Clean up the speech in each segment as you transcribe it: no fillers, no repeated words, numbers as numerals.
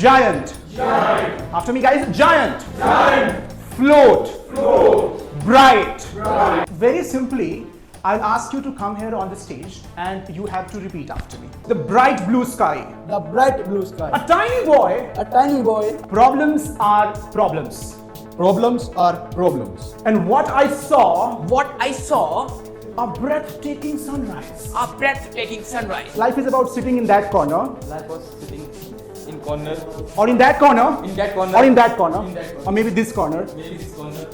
Giant. Giant. After me, guys. Giant. Giant. Float. Float. Bright. Bright. Very simply, I'll ask you to come here on the stage and you have to repeat after me. The bright blue sky. The bright blue sky. A tiny boy. A tiny boy. Problems are problems. Problems are problems. And what I saw, A breathtaking sunrise. breathtaking sunrise. Life is about sitting in that corner, Life was sitting in corner, or in that corner, in that corner, or in that corner, in that corner. or maybe this corner. maybe this corner.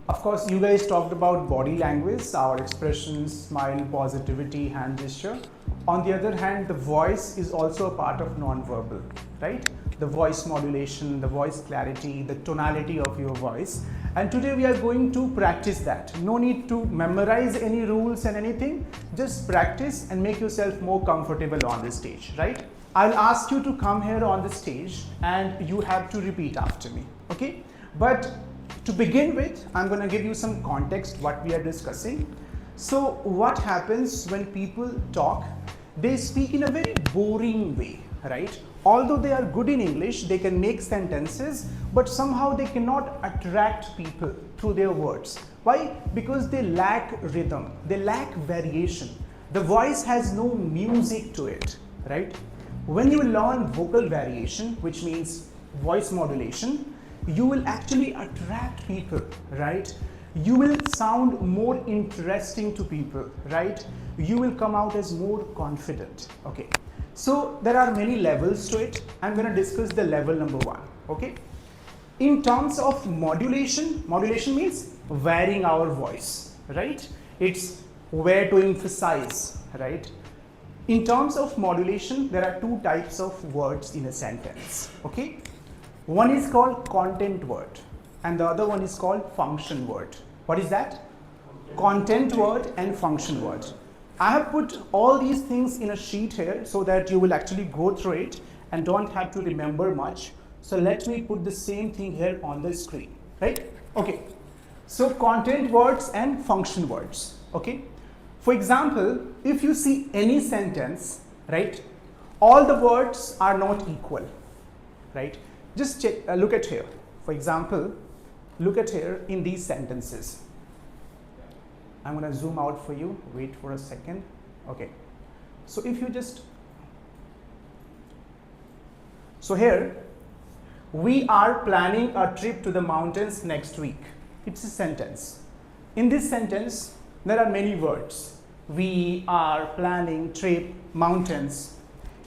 Of course, you guys talked about body language, our expressions, smile, positivity, hand gesture. On the other hand, the voice is also a part of non-verbal, right? The voice modulation, the voice clarity, the tonality of your voice. And today we are going to practice that. No need to memorize any rules and anything. Just practice and make yourself more comfortable on the stage, right? I'll ask you to come here on the stage and you have to repeat after me, okay? But to begin with, I'm going to give you some context what we are discussing. So what happens when people talk? They speak in a very boring way, right? Although they are good in English, they can make sentences, but somehow they cannot attract people through their words. Why? Because they lack rhythm, they lack variation. The voice has no music to it, right? When you learn vocal variation, which means voice modulation, you will actually attract people, right? You will sound more interesting to people, right? You will come out as more confident, okay? So there are many levels to it. I'm going to discuss the level number 1, okay? In terms of modulation, modulation means varying our voice, right? It's where to emphasize, right? In terms of modulation, there are 2 types of words in a sentence, okay? One is called content word and the other one is called function word. What is that? Content word and function word. I have put all these things in a sheet here so that you will actually go through it and don't have to remember much. So let me put the same thing here on the screen, right? Okay. So content words and function words, okay? For example, if you see any sentence, right, all the words are not equal, right? Just check, look at here. For example, look at here in these sentences. I'm going to zoom out for you. Wait for a second. Okay. So if you just, so here, we are planning a trip to the mountains next week. It's a sentence. In this sentence, there are many words. We are planning trip, mountains.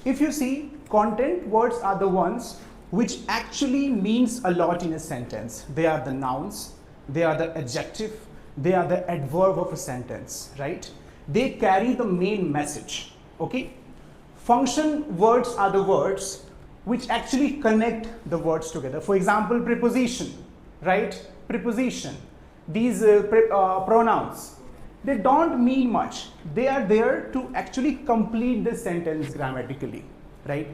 If you see, content words are the ones which actually means a lot in a sentence. They are the nouns, they are the adjective, they are the adverb of a sentence, right? They carry the main message, okay? Function words are the words which actually connect the words together. For example, preposition, right? Preposition. These pronouns, they don't mean much. They are there to actually complete the sentence grammatically, right?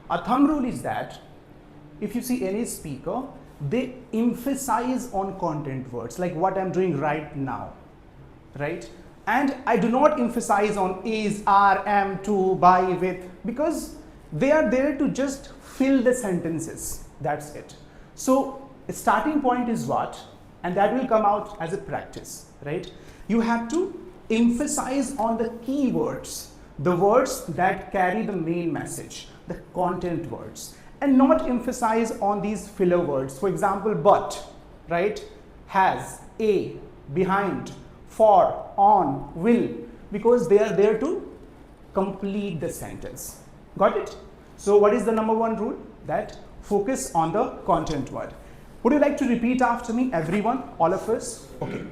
A thumb rule is that if you see any speaker, they emphasize on content words like what I'm doing right now, right? And I do not emphasize on is, are, am, to, by, with, because they are there to just fill the sentences. That's it. So a starting point is what? And that will come out as a practice, right? You have to emphasize on the key words, the words that carry the main message, the content words, and not emphasize on these filler words. For example, but, right? Has, a, behind, for, on, will, because they are there to complete the sentence. Got it? So what is the number 1 rule? That focus on the content word. Would you like to repeat after me, everyone, all of us? Okay.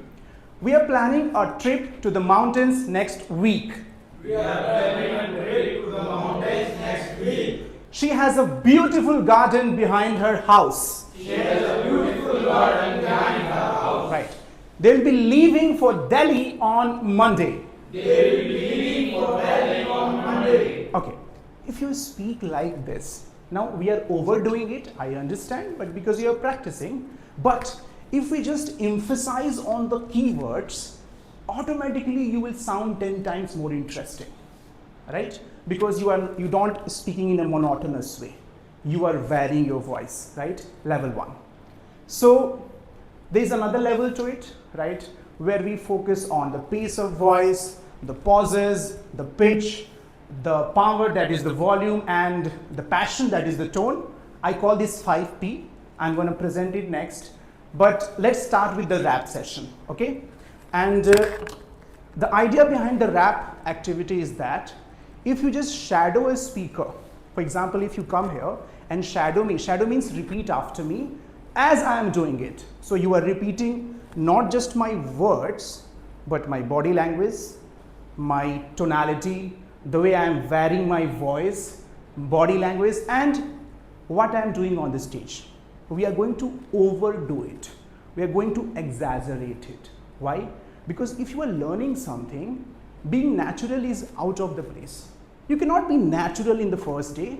We are planning a trip to the mountains next week. We are planning a trip to the mountains next week. She has a beautiful garden behind her house. She has a beautiful garden behind her house. Right. They'll be leaving for Delhi on Monday. They will be leaving for Delhi on Monday. Okay. If you speak like this, now we are overdoing it, I understand, but because you are practicing. But if we just emphasize on the keywords, automatically you will sound 10 times more interesting. right? Because you don't speaking in a monotonous way. You are varying your voice, right? Level 1. So there's another level to it, right? Where we focus on the pace of voice, the pauses, the pitch, the power, that is the volume, and the passion, that is the tone. I call this 5P. I'm going to present it next. But let's start with the rap session, okay? And the idea behind the rap activity is that if you just shadow a speaker, for example, if you come here and shadow me, shadow means repeat after me as I am doing it. So you are repeating not just my words, but my body language, my tonality, the way I am varying my voice, body language, and what I am doing on the stage. We are going to overdo it. We are going to exaggerate it. Why? Because if you are learning something, being natural is out of the place. You cannot be natural in the first day.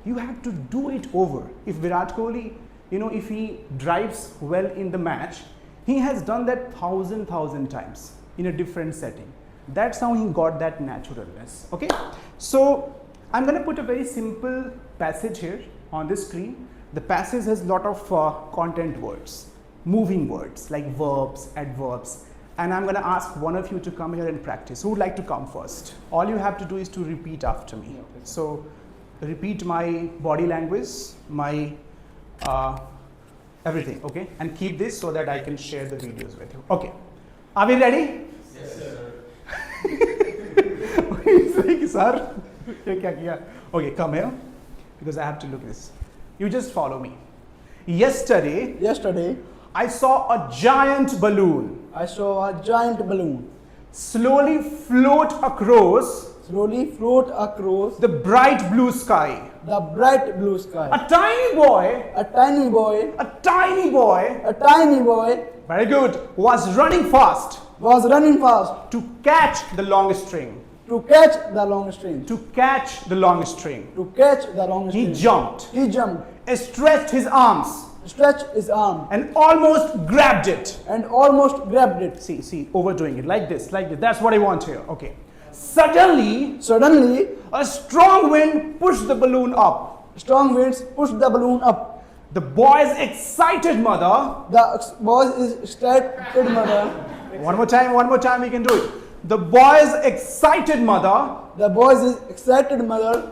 You have to do it over. If Virat Kohli, if he drives well in the match, he has done that thousand times in a different setting. That's how he got that naturalness. Okay? So I'm going to put a very simple passage here on the screen. The passage has a lot of content words, moving words like verbs, adverbs. And I'm going to ask one of you to come here and practice. Who would like to come first? All you have to do is to repeat after me. So repeat my body language, my everything, okay? And keep this so that I can share the videos with you. Okay. Are we ready? Yes, sir. He's like, sir, okay, come here because I have to look at this. You just follow me. Yesterday, I saw a giant balloon I saw a giant balloon slowly float across the the bright blue sky. bright blue sky. A tiny boy, A tiny boy very good, was running fast was running fast to catch the long string. to catch the long string. To catch the long string. He Jumped, stretched his arms, stretched his arm, and almost grabbed it. and almost grabbed it. See, overdoing it like this. That's what I want here. Okay. Suddenly, a strong wind pushed the balloon up. Strong winds pushed the balloon up. The boy's excited mother. The boy's excited mother. One more time, we can do it. The boy's excited mother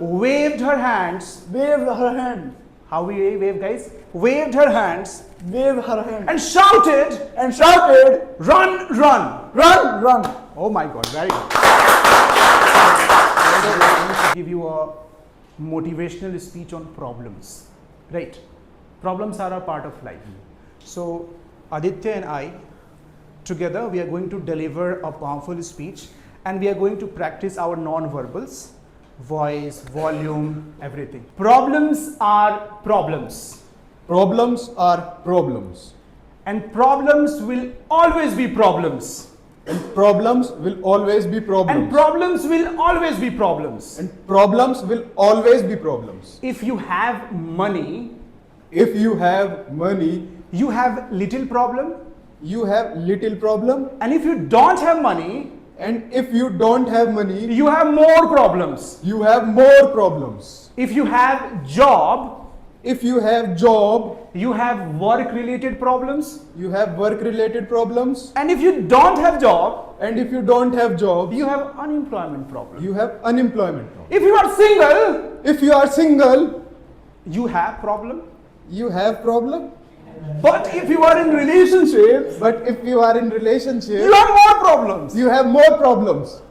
waved her hands. Waved her hand. How we wave, guys? Waved her hands and shouted, "Run, run!" Run. Oh my God, very good. I'm going to give you a motivational speech on problems. Right? Problems are a part of life. So Aditya and I, together, we are going to deliver a powerful speech, and we are going to practice our non-verbals, voice, volume, everything. Problems are problems. Problems are problems. And problems will always be problems. And problems will always be problems. And problems will always be problems. And problems will always be problems. If you have money, If you have money, you have little problem. you have little problem. And if you don't have money, And if you don't have money, you have more problems. you have more problems. If you have job, If you have job, you have work related problems. you have work related problems. And if you don't have job, And if you don't have job, you have unemployment problem. you have unemployment problem. If you are single, If you are single, you have problem. you have problem. But if you are in relationships, But if you are in relationship, you have more problems. you have more problems.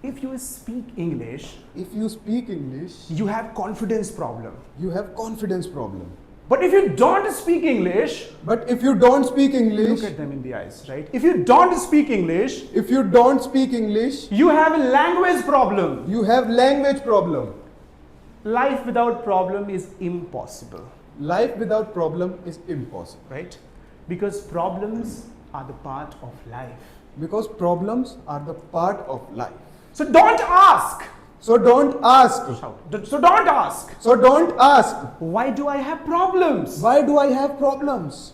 If you speak English, If you speak English, you have confidence problem. you have confidence problem. But if you don't speak English, But if you don't speak English, look at them in the eyes, right? If you don't speak English, if you don't speak English, you have a language problem. you have language problem. Life without problem is impossible, Life without problem is impossible. right? Because problems are the part of life. Because problems are the part of life. So don't ask. So don't ask. So don't ask. So don't ask. Why do I have problems? Why do I have problems?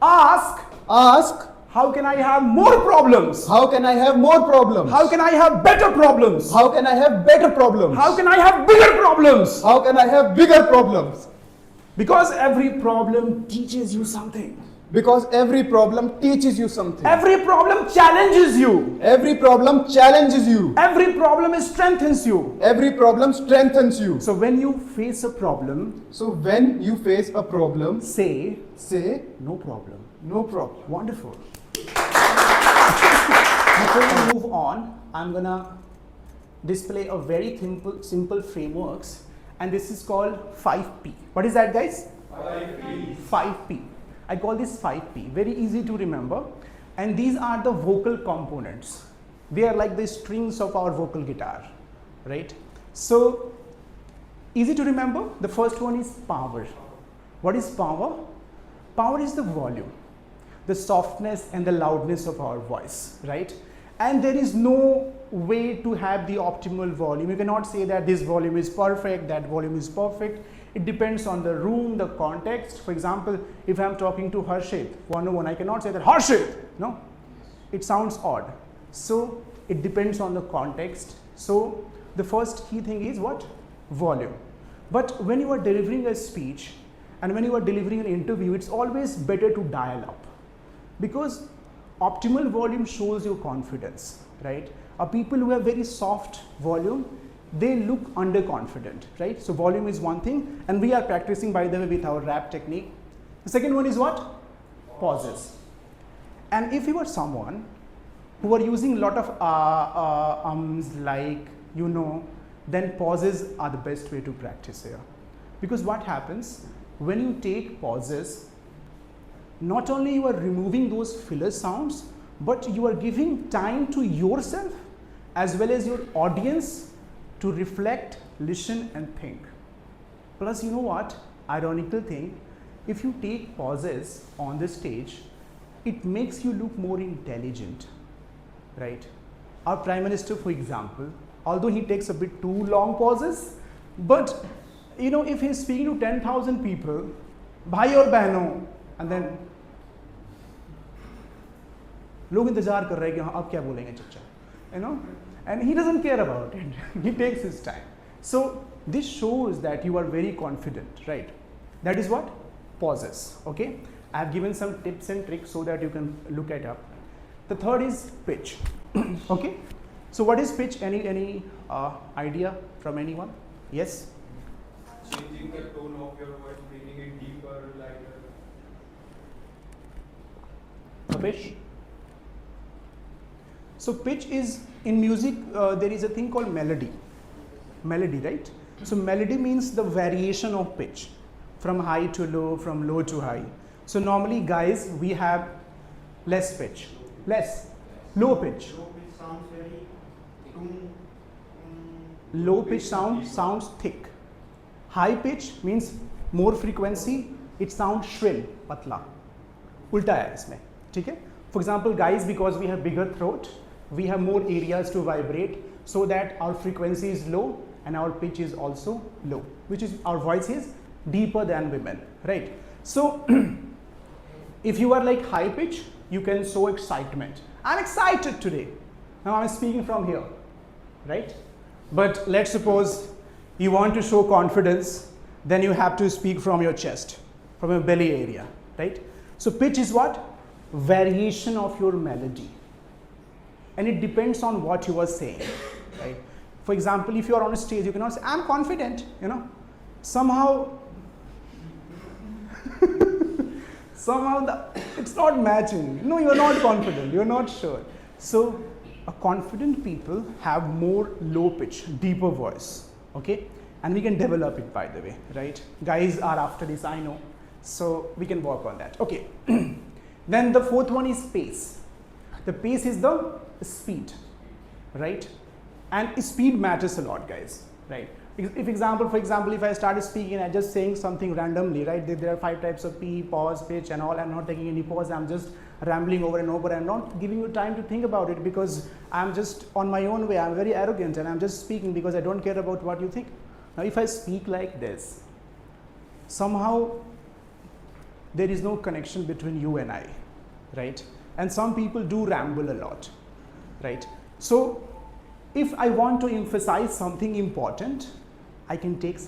Ask, Ask, How can I have more problems? How can I have more problems? How can I have better problems? How can I have better problems? How can I have bigger problems? How can I have bigger problems? Because every problem teaches you something. Because every problem teaches you something. Every problem challenges you. Every problem challenges you. Every problem strengthens you. Every problem strengthens you. So when you face a problem, So when you face a problem, say, say, no problem. no problem. Wonderful. Before we move on, I'm gonna display a very simple frameworks, and this is called 5P. What is that, guys? 5P. 5P. I call this 5P. Very easy to remember. And these are the vocal components. They are like the strings of our vocal guitar, right? So, easy to remember. The first one is power. What is power? Power is the volume, the softness and the loudness of our voice, right? And there is no way to have the optimal volume. You cannot say that this volume is perfect, that volume is perfect. It depends on the room, the context. For example, if I'm talking to Harshit, one-on-one, I cannot say that Harshit, no, it sounds odd. So it depends on the context. So the first key thing is what? Volume. But when you are delivering a speech and when you are delivering an interview, it's always better to dial up, because optimal volume shows your confidence, right? People who have very soft volume, they look underconfident, right? So volume is one thing, and we are practicing, by the way, with our rap technique. The second one is what? Pauses. And if you are someone who are using a lot of like, you know, then pauses are the best way to practice here. Because what happens when you take pauses, not only you are removing those filler sounds, but you are giving time to yourself as well as your audience to reflect, listen and think. Plus, you know what? Ironical thing, if you take pauses on the stage, it makes you look more intelligent, right? Our Prime Minister, for example, although he takes a bit too long pauses, but you know, if he's speaking to 10,000 people, bhai aur behno, and then log intezar kar rahe ki ab kya bolenge chacha, you know, and he doesn't care about it. He takes his time. So this shows that you are very confident, right? That is what? Pauses. Okay, I have given some tips and tricks so that you can look it up. The third is pitch. Okay, so what is pitch? Any idea from anyone? Yes. Changing the tone of your voice, making it deeper, lighter. Pitch. So pitch is, in music, there is a thing called melody. Melody, right? So melody means the variation of pitch, from high to low, from low to high. So normally, guys, we have less pitch, low pitch. Low pitch sounds very Low pitch sounds thick. High pitch means more frequency, it sounds shrill, patla. Ulta hai isme, theek hai? For example, guys, because we have bigger throat, we have more areas to vibrate, so that our frequency is low and our pitch is also low, which is, our voice is deeper than women, right? So if you are like high pitch, you can show excitement. I'm excited today. Now I'm speaking from here, right? But let's suppose you want to show confidence, then you have to speak from your chest, from your belly area, right? So pitch is what? Variation of your melody. And it depends on what you are saying, right? For example, if you are on a stage, you cannot say, I'm confident, you know. Somehow it's not matching. No, you are not confident, you are not sure. So a confident people have more low pitch, deeper voice, okay? And we can develop it, by the way, right? Guys are after this, I know. So we can work on that. Okay. Then the fourth one is pace. The pace is the speed, right? And speed matters a lot, guys, right? For example, if I started speaking and I just saying something randomly, right? There are 5 types of P, pause, pitch and all. I'm not taking any pause. I'm just rambling over and over. I'm not giving you time to think about it because I'm just on my own way. I'm very arrogant and I'm just speaking because I don't care about what you think. Now, if I speak like this, somehow there is no connection between you and I, right? and some people do ramble a lot, right? So if I want to emphasize something important, I can take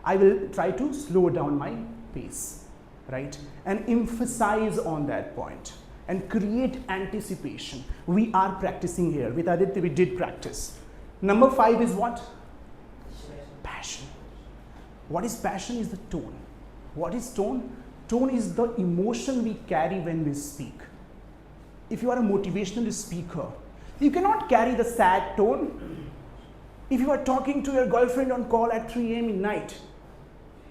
I will try to slow down my pace, right? And emphasize on that point and create anticipation. We are practicing here. With Aditya, we did practice. Number 5 is what? Passion. What is passion? Is the tone. What is tone? Tone is the emotion we carry when we speak. If you are a motivational speaker, you cannot carry the sad tone. If you are talking to your girlfriend on call at 3 a.m. in night,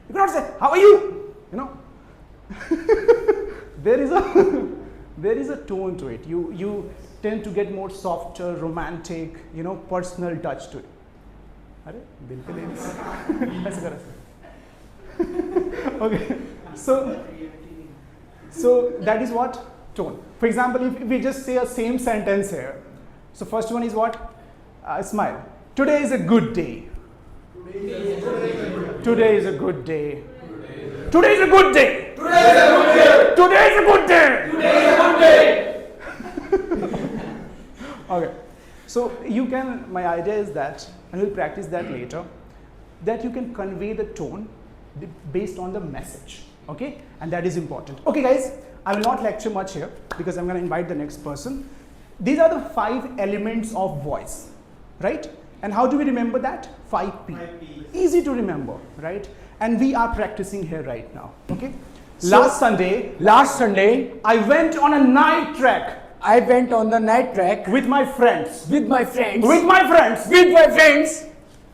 you cannot say, how are you? You know, there is a tone to it. You tend to get more softer, romantic, you know, personal touch to it. Arre, dil pe le liya. ऐसे करा. Okay, so that is what? Tone. For example, if we just say a same sentence here. So first one is what? Smile. Today is a good day. Today is a good day. Today is a good day. Today is a good day. Today is a good day. Okay. So you can, my idea is that, and we'll practice that later, that you can convey the tone based on the message. Okay? And that is important. Okay guys, I will not lecture much here because I'm going to invite the next person. These are the 5 elements of voice, right? And how do we remember that? 5 P. Easy to remember, right? And we are practicing here right now, okay? So, last Sunday, I went on a night trek. I went on the night trek With my friends. with my friends.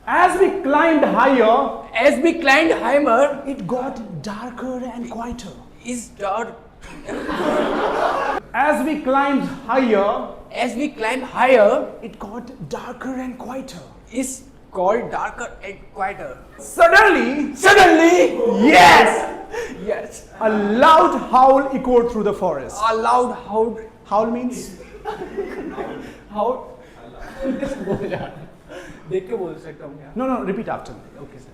As we climbed higher, it it got darker and quieter. is dark. As we climbed higher, As we climb higher, it got darker and quieter. is called darker and quieter. Suddenly, Yes, a loud howl echoed through the forest. a loud howl. Howl means How? देख के बोल सकता हूँ क्या? no, repeat after me. Okay, sir.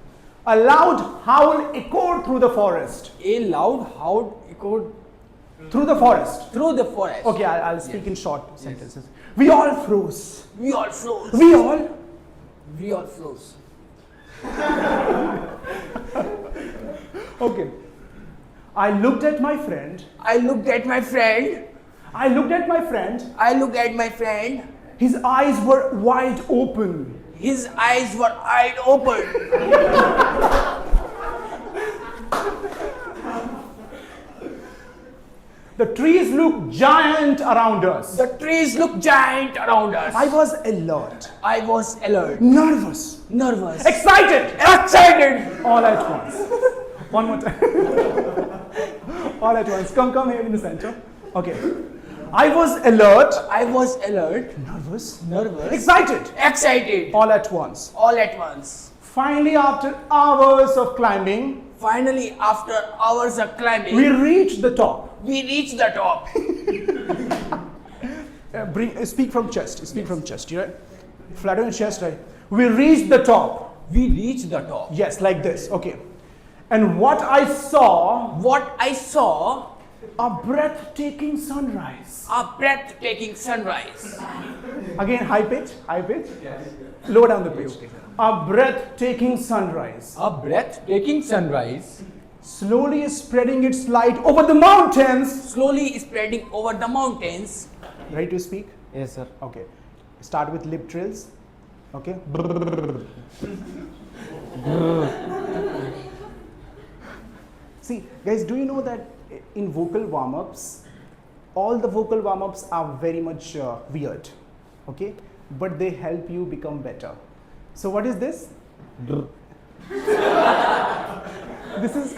A loud howl echoed through the forest. A loud howl echoed Through the forest. through the forest. Okay, I'll speak in short sentences. We all froze. We all froze. We all froze. Okay. I looked at my friend. I looked at my friend. His eyes were wide open. His eyes were wide open. The trees looked giant around us. The trees looked giant around us. I was alert. I was alert. Nervous. Excited. All at once. One more time. All at once. Come here in the center. Okay. I was alert. Nervous. Excited. All at once. Finally, after hours of climbing, we reached the top. Speak from chest. You right? Flatten your chest, right? We reached the top. Yes, like this. Okay. And what I saw, a breathtaking sunrise. Again, high pitch. Lower down the pitch. A breathtaking sunrise. Slowly spreading its light over the mountains. Ready to speak? Yes, sir. Okay. Start with lip trills. Okay. See, guys, do you know that in vocal warm-ups, all the vocal warm-ups are very much weird, okay? But they help you become better. So what is this? This is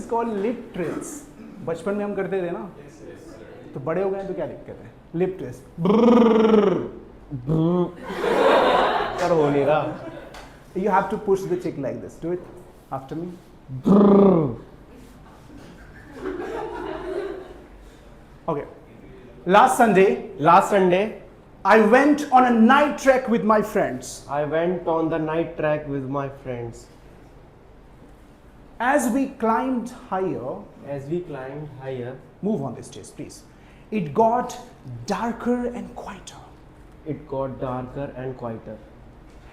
called lip trills. बचपन में हम करते थे ना, तो बड़े हो गए तो क्या दिक्कत है? Lip trills. कर हो नहीं रहा. You have to push the chick like this. Do it after me. Okay. Last Sunday, I went on a night trek with my friends. As we climbed higher, move on this stage, please. It got darker and quieter. It got darker and quieter.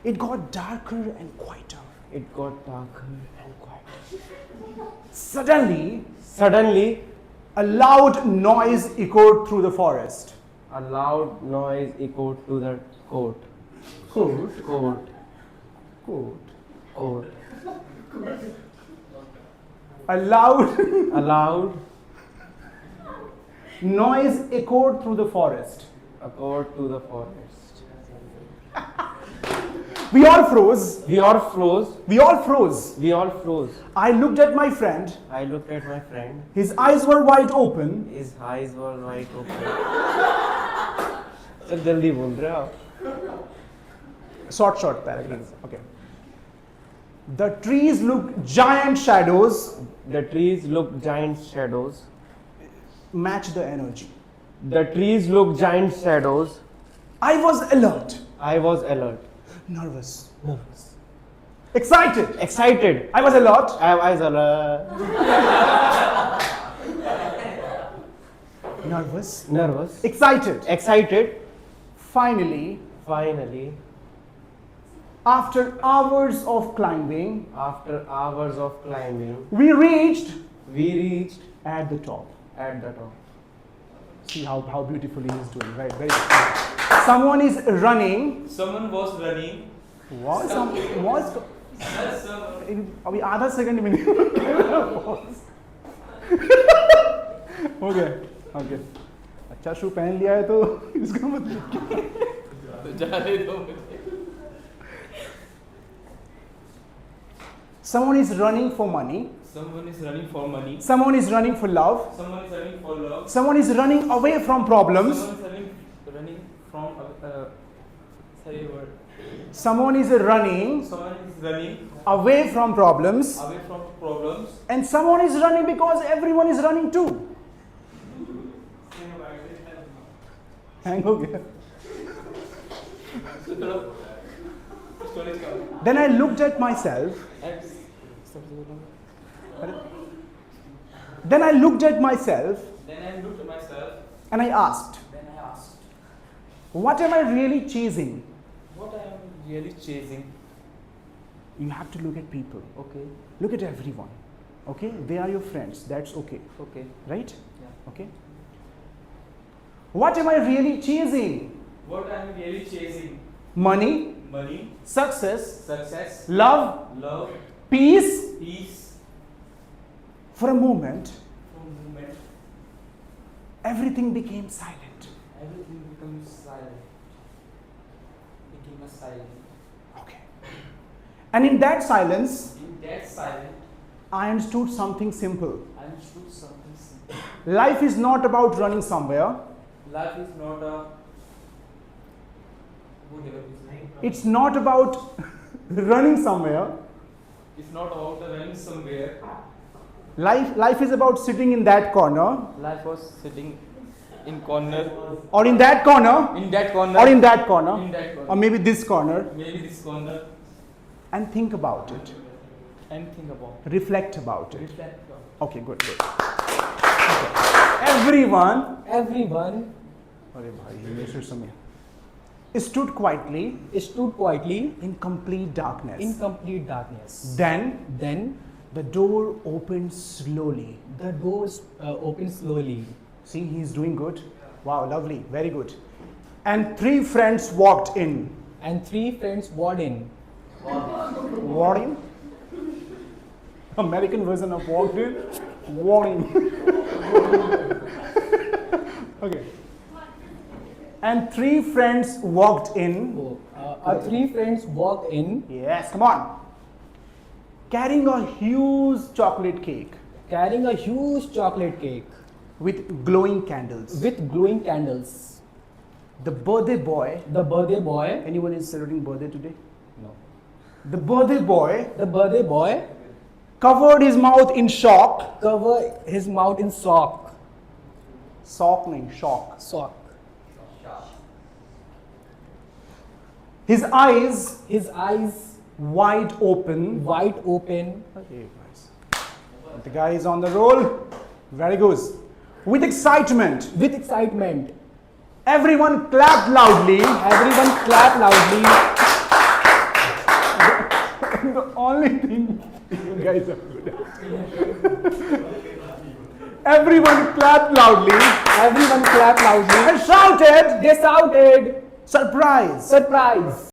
It got darker and quieter. It got darker and quieter. Suddenly, Suddenly, a loud noise echoed through the forest. a loud noise echoed to the court. Court? Court. Court. Court. A loud A loud noise echoed through the forest. echoed to the forest. We all froze. We all froze. We all froze. We all froze. I looked at my friend. I looked at my friend. His eyes were wide open. His eyes were wide open. Sir जल्दी बोल रहे हो आप? Short paragraph. Okay. The trees looked giant shadows. The trees look giant shadows. Match the energy. The trees look giant shadows. I was alert, I was alert. nervous, Nervous. excited. Excited. I was alert, I was alert. nervous, Nervous. excited. Excited. Finally, Finally, after hours of climbing, after hours of climbing, we reached we reached at the top. at the top. See how beautifully he's doing, right? Very good. Someone is running. Someone was running. Was Yes, someone. अभी आधा second में नहीं okay okay अच्छा शू पहन लिया है तो इसका मतलब क्या? जाने दो मुझे. Someone is running for money. Someone is running for money. Someone is running for love. Someone is running for love. Someone is running away from problems. Someone is running from sorry word. Someone is running Someone is running away from problems. away from problems. And someone is running because everyone is running too. Hang हो गया. Storage का. Then I looked at myself. Then I looked at myself Then I looked at myself. and I asked, what am I really chasing? What I am really chasing. You have to look at people. Okay. Look at everyone. Okay? They are your friends. That's okay. Okay. Right? Yeah. Okay? What am I really chasing? What I am really chasing. Money, Money, success, success, love, love, peace. peace. For a moment, For a moment, everything became silent. everything becomes silent. Became a silent. Okay. And in that silence, In that silence, I understood something simple. I understood something simple. Life is not about running somewhere. Life is not a whatever it is. It's not about running somewhere. It's not about running somewhere. Life is about sitting in that corner, Life was sitting in corner. or in that corner, In that corner. or in that corner, In that corner. or maybe this corner, Maybe this corner. and think about it. And think about Reflect about it. it. Reflect on. Okay, good, good. Okay. Everyone अरे भाई ये फिर समय stood quietly stood quietly in complete darkness. in complete darkness. Then the door opened slowly. The doors opened slowly. See, he's doing good. Wow, lovely, very good. And three friends walked in. And three friends walked in. Walked in? American version of walked in. Walked in. Okay. And three friends walked in. Our three friends walked in Yes, come on. Carrying a huge chocolate cake carrying a huge chocolate cake with glowing candles. with glowing candles. The birthday boy. The birthday boy, Anyone is celebrating birthday today? no. The birthday boy The birthday boy covered his mouth in shock. covered his mouth in sock. Sock nahi, shock. Sock. His eyes wide open. Wide open. Okay, guys. The guy is on the roll. Very good. With excitement. With excitement. Everyone clapped loudly. Everyone clap loudly. The only thing you guys are good at. Everyone clapped loudly Everyone clap loudly. and shouted, They shouted, surprise. surprise.